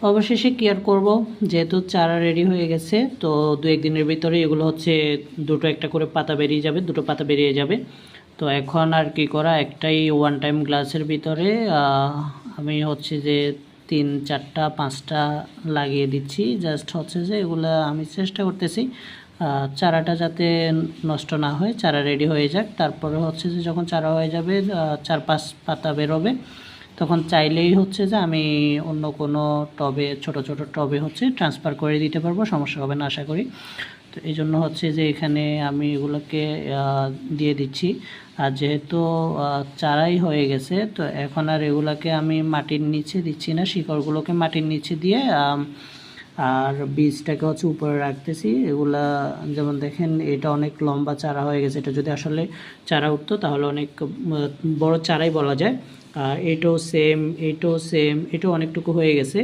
অবশেষে কেয়ার করব, যেহেতু চারা রেডি হয়ে গেছে, তো 2-1 দিনের ভিতরে এগুলো হচ্ছে দুটো একটা করে পাতা বেরিয়ে যাবে, দুটো পাতা বেরিয়ে যাবে। তো এখন আর কি করা, একটাই ওয়ান টাইম গ্লাসের ভিতরে আমি হচ্ছে যে 3-4-5টা লাগিয়ে দিচ্ছি। জাস্ট হচ্ছে যে এগুলো আমি চেষ্টা করতেছি চারাটা যাতে নষ্ট না হয়, চারা রেডি হয়ে যাক। তারপরে হচ্ছে যে যখন চারা হয়ে যাবে 4-5 পাতা বেরোবে, তখন চাইলেই হচ্ছে যে আমি অন্য কোনো টবে, ছোট ছোট টবে হচ্ছে ট্রান্সফার করে দিতে পারবো, সমস্যা হবে না আশা করি। তো এই জন্য হচ্ছে যে এখানে আমি এগুলোকে দিয়ে দিচ্ছি। আর যেহেতু চারাই হয়ে গেছে, তো এখন আর এগুলোকে আমি মাটির নিচে দিচ্ছি না, শিকড়গুলোকে মাটির নিচে দিয়ে আর বীজটাকে হচ্ছে উপরে রাখতেছি। এগুলা যেমন দেখেন, এটা অনেক লম্বা চারা হয়ে গেছে। এটা যদি আসলে চারা উঠতো তাহলে অনেক বড় চারাই বলা যায়। আর এটাও সেম, এটাও সেম, এটাও অনেকটুকু হয়ে গেছে।